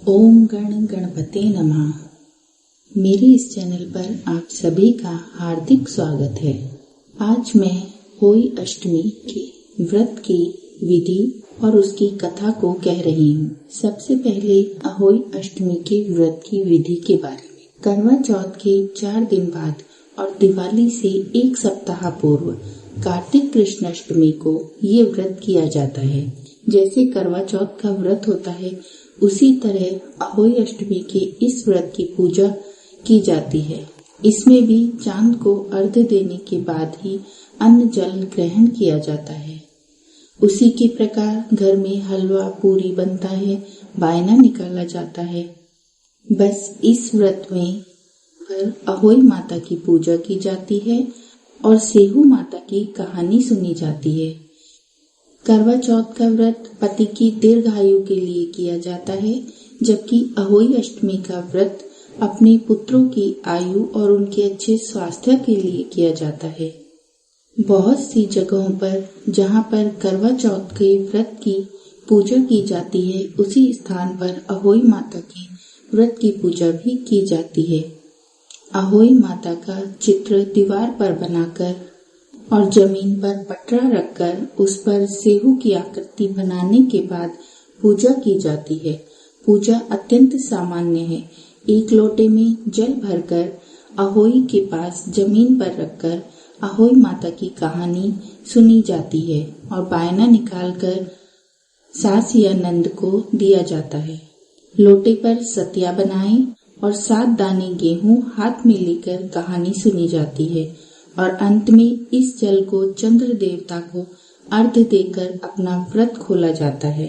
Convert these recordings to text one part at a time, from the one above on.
ओम गण गणपते नमः। मेरे इस चैनल पर आप सभी का हार्दिक स्वागत है। आज मैं होई अष्टमी के व्रत की विधि और उसकी कथा को कह रही हूँ। सबसे पहले अहोई अष्टमी के व्रत की विधि के बारे में। करवा चौथ के 4 दिन बाद और दिवाली से 1 सप्ताह पूर्व कार्तिक कृष्ण अष्टमी को ये व्रत किया जाता है। जैसे करवा चौथ का व्रत होता है, उसी तरह अहोई अष्टमी के इस व्रत की पूजा की जाती है। इसमें भी चांद को अर्घ्य देने के बाद ही अन्न जल ग्रहण किया जाता है। उसी के प्रकार घर में हलवा पूरी बनता है, बायना निकाला जाता है। बस इस व्रत में अहोई माता की पूजा की जाती है और सेहू माता की कहानी सुनी जाती है। करवा चौथ का व्रत पति की दीर्घायु के लिए किया जाता है, जबकि अहोई अष्टमी का व्रत अपने पुत्रों की आयु और उनके अच्छे स्वास्थ्य के लिए किया जाता है। बहुत सी जगहों पर जहाँ पर करवा चौथ के व्रत की पूजा की जाती है, उसी स्थान पर अहोई माता के व्रत की पूजा भी की जाती है। अहोई माता का चित्र दीवार पर बनाकर और जमीन पर पटरा रखकर उस पर सेहू की आकृति बनाने के बाद पूजा की जाती है। पूजा अत्यंत सामान्य है। एक लोटे में जल भरकर अहोई के पास जमीन पर रखकर अहोई माता की कहानी सुनी जाती है और बायना निकालकर सास या नंद को दिया जाता है। लोटे पर सतिया बनाएं और 7 दाने गेहूं हाथ में लेकर कहानी सुनी जाती है और अंत में इस जल को चंद्र देवता को अर्घ्य देकर अपना व्रत खोला जाता है।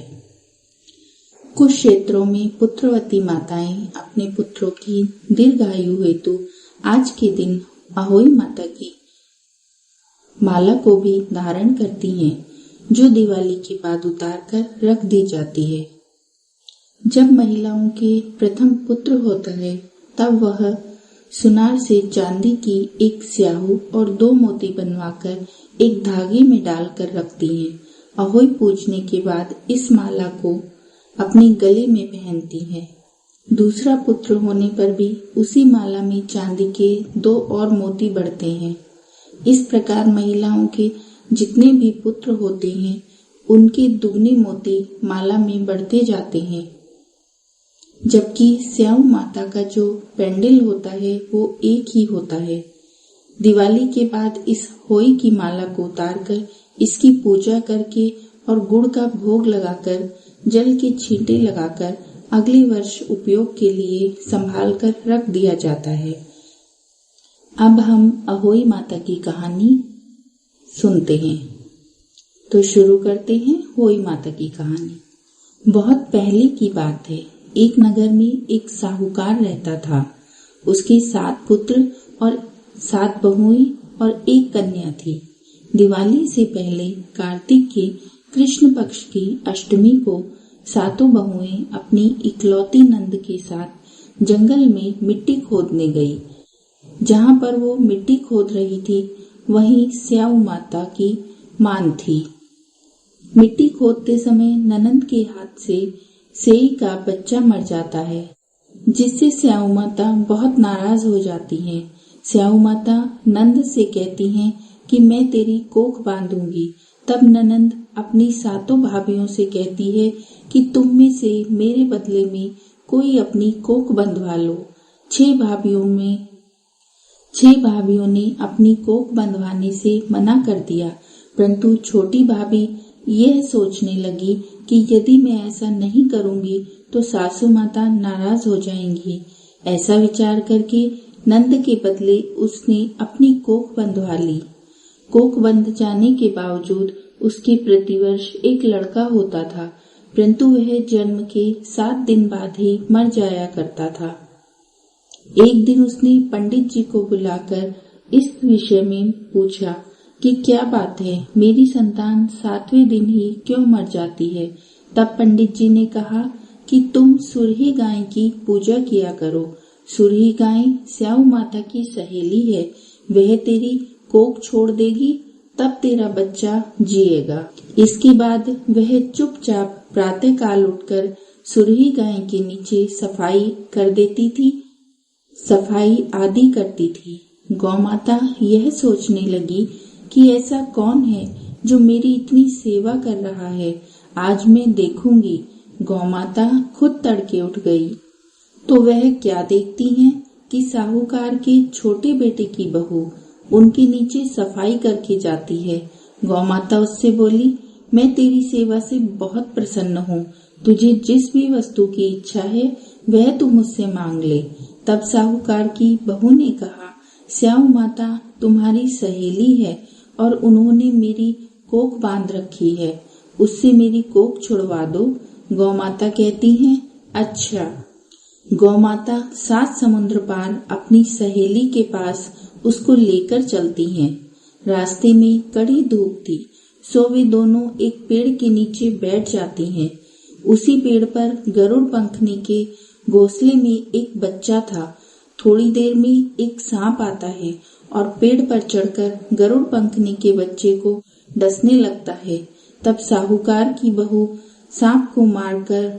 कुछ क्षेत्रों में पुत्रवती माताएं अपने पुत्रों की दीर्घायु हेतु आज के दिन अहोई माता की माला को भी धारण करती हैं, जो दिवाली के बाद उतार कर रख दी जाती है। जब महिलाओं के प्रथम पुत्र होता है, तब वह सुनार से चांदी की एक स्याहू और 2 मोती बनवाकर एक धागे में डालकर रखती हैं। अहोई पूजने के बाद इस माला को अपने गले में पहनती हैं। दूसरा पुत्र होने पर भी उसी माला में चांदी के 2 और मोती बढ़ते हैं। इस प्रकार महिलाओं के जितने भी पुत्र होते हैं, उनके दुगने मोती माला में बढ़ते जाते हैं। जबकि स्याऊ माता का जो पेंडल होता है वो एक ही होता है। दिवाली के बाद इस होई की माला को उतारकर इसकी पूजा करके और गुड़ का भोग लगाकर जल के छींटे लगाकर अगले वर्ष उपयोग के लिए संभाल कर रख दिया जाता है। अब हम अहोई माता की कहानी सुनते हैं। तो शुरू करते हैं होई माता की कहानी। बहुत पहले की बात है। एक नगर में एक साहूकार रहता था। उसके 7 पुत्र और 7 बहुएं और 1 कन्या थी। दिवाली से पहले कार्तिक के कृष्ण पक्ष की अष्टमी को 7 बहुएं अपनी इकलौती नंद के साथ जंगल में मिट्टी खोदने गई। जहाँ पर वो मिट्टी खोद रही थी, वहीं स्याऊ माता की मान थी। मिट्टी खोदते समय ननंद के हाथ से सेई का बच्चा मर जाता है, जिससे स्याऊ माता बहुत नाराज हो जाती हैं। स्याऊ माता नंद से कहती हैं कि मैं तेरी कोख बांधूंगी। तब ननंद अपनी 7 भाभियों से कहती है कि तुम में से मेरे बदले में कोई अपनी कोख बंधवा लो। 6 भाभियों ने अपनी कोख बंधवाने से मना कर दिया, परंतु छोटी भाभी यह सोचने लगी कि यदि मैं ऐसा नहीं करूंगी तो सासू माता नाराज हो जाएंगी। ऐसा विचार करके नंद के बदले उसने अपनी कोख बंधवा ली। कोख बंध जाने के बावजूद उसके प्रतिवर्ष एक लड़का होता था, परंतु वह जन्म के 7 दिन बाद ही मर जाया करता था। एक दिन उसने पंडित जी को बुलाकर इस विषय में पूछा कि क्या बात है, मेरी संतान 7वें दिन ही क्यों मर जाती है। तब पंडित जी ने कहा कि तुम सुरही गाय की पूजा किया करो। सुरही गाय स्याऊ माता की सहेली है, वह तेरी कोख छोड़ देगी, तब तेरा बच्चा जिएगा। इसके बाद वह चुपचाप प्रातः काल उठकर सुरही गाय के नीचे सफाई कर देती थी, सफाई आदि करती थी। गौमाता यह सोचने लगी कि ऐसा कौन है जो मेरी इतनी सेवा कर रहा है, आज मैं देखूंगी। गौमाता खुद तड़के उठ गई तो वह क्या देखती हैं कि साहूकार के छोटे बेटे की बहू उनके नीचे सफाई करके जाती है। गौमाता उससे बोली, मैं तेरी सेवा से बहुत प्रसन्न हूँ, तुझे जिस भी वस्तु की इच्छा है वह तू मुझसे मांग ले। तब साहूकार की बहू ने कहा, स्याऊ माता तुम्हारी सहेली है और उन्होंने मेरी कोख बांध रखी है, उससे मेरी कोख छुड़वा दो। गौमाता कहती हैं, अच्छा। गौमाता 7 समुद्र पार अपनी सहेली के पास उसको लेकर चलती हैं। रास्ते में कड़ी धूप थी, सो वे दोनों एक पेड़ के नीचे बैठ जाती हैं। उसी पेड़ पर गरुड़ पंखनी के घोंसले में एक बच्चा था। थोड़ी देर में एक सांप आता है और पेड़ पर चढ़कर गरुड़ पंखनी के बच्चे को डसने लगता है। तब साहूकार की बहू सांप को मारकर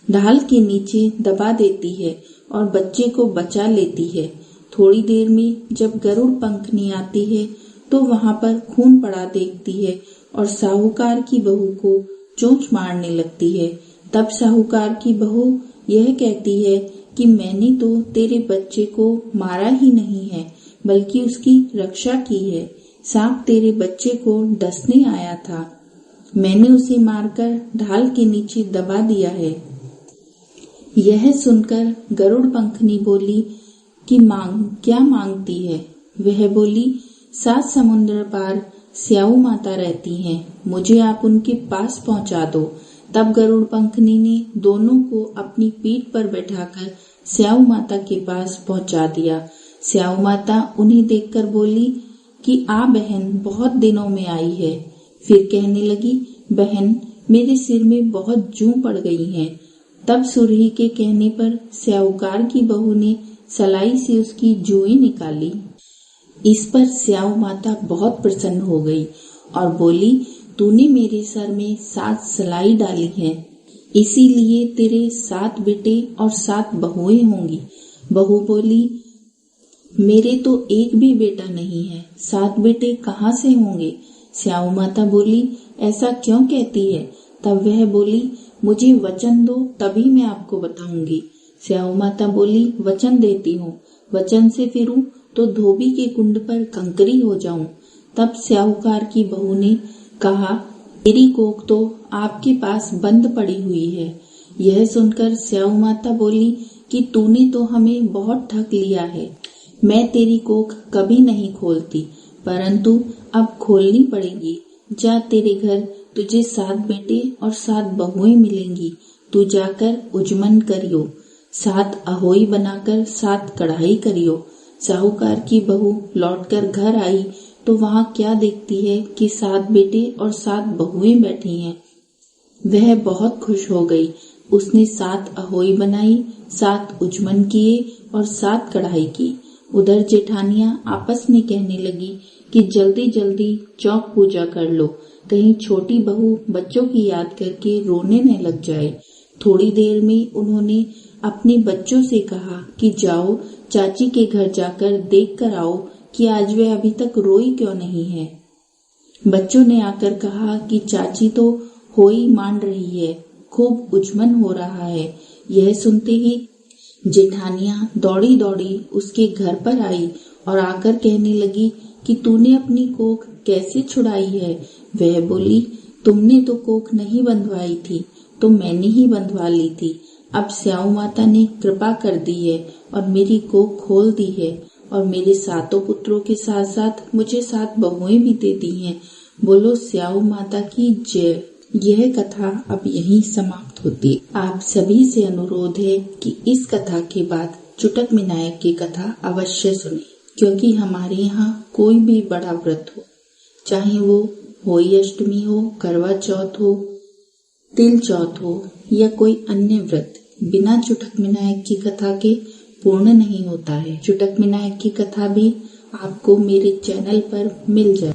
ढाल के नीचे दबा देती है और बच्चे को बचा लेती है। थोड़ी देर में जब गरुड़ पंखनी आती है तो वहां पर खून पड़ा देखती है और साहूकार की बहू को चोंच मारने लगती है। तब साहूकार की बहू यह कहती है कि मैंने तो तेरे बच्चे को मारा ही नहीं है, बल्कि उसकी रक्षा की है। सांप तेरे बच्चे को डसने आया था, मैंने उसे मारकर ढाल के नीचे दबा दिया है। यह सुनकर गरुड़ पंखनी बोली कि क्या मांगती है? वह बोली, 7 समुद्र पार स्याऊ माता रहती हैं, मुझे आप उनके पास पहुंचा दो। तब गरुड़ पंखनी ने दोनों को अपनी पीठ पर बैठाकर स्याऊ माता के पास पहुंचा दिया। स्याऊ माता उन्हें देखकर बोली कि आ बहन, बहुत दिनों में आई है। फिर कहने लगी, बहन मेरे सिर में बहुत जूं पड़ गई हैं। तब सुरही के कहने पर स्याऊकार की बहू ने सलाई से उसकी जुएं निकाली। इस पर स्याऊ माता बहुत प्रसन्न हो गई और बोली, तूने मेरे सर में 7 सलाई डाली है, इसीलिए तेरे 7 बेटे और 7 बहुएं होंगी। बहू बोली, मेरे तो एक भी बेटा नहीं है, 7 बेटे कहाँ से होंगे? स्याऊ माता बोली, ऐसा क्यों कहती है? तब वह बोली, मुझे वचन दो तभी मैं आपको बताऊंगी। स्याऊ माता बोली, वचन देती हूँ, वचन से फिरूं तो धोबी के कुंड पर कंकरी हो जाऊं। तब स्याहूकार की बहू ने कहा, मेरी कोख तो आपके पास बंद पड़ी हुई है। यह सुनकर स्याऊ माता बोली कि तूने तो हमें बहुत ठग लिया है, मैं तेरी कोख कभी नहीं खोलती, परंतु अब खोलनी पड़ेगी। जा, तेरे घर तुझे 7 बेटे और 7 बहुएं मिलेंगी, तू जाकर उजमन करियो, 7 अहोई बनाकर 7 कढ़ाई करियो। साहूकार की बहू लौटकर घर आई तो वहां क्या देखती है कि 7 बेटे और 7 बहुएं बैठी हैं। वह बहुत खुश हो गई। उसने 7 अहोई बनाई, 7 उजमन किए और 7 कढ़ाई की। उधर जेठानियां आपस में कहने लगी कि जल्दी जल्दी चौक पूजा कर लो, कहीं छोटी बहू बच्चों की याद करके रोने न लग जाए। थोड़ी देर में उन्होंने अपने बच्चों से कहा कि जाओ चाची के घर जाकर देख कर आओ कि आज वह अभी तक रोई क्यों नहीं है। बच्चों ने आकर कहा कि चाची तो होई मान रही है, खूब उजमन हो रहा है। यह सुनते ही जेठानियां दौड़ी दौड़ी उसके घर पर आई और आकर कहने लगी कि तूने अपनी कोख कैसे छुड़ाई है? वह बोली, तुमने तो कोख नहीं बंधवाई थी, तो मैंने ही बंधवा ली थी। अब स्याऊ माता ने कृपा कर दी है और मेरी कोख खोल दी है और मेरे 7 पुत्रों के साथ साथ मुझे 7 बहुएं भी दे दी हैं। बोलो स्याऊ माता की जय। यह कथा अब यहीं समाप्त होती है। आप सभी से अनुरोध है कि इस कथा के बाद चुटक विनायक की कथा अवश्य सुने, क्योंकि हमारे यहाँ कोई भी बड़ा व्रत हो, चाहे वो होई अष्टमी हो, करवा चौथ हो, तिल चौथ हो या कोई अन्य व्रत, बिना चुटक विनायक की कथा के पूर्ण नहीं होता है। चुटक विनायक की कथा भी आपको मेरे चैनल पर मिल जाए।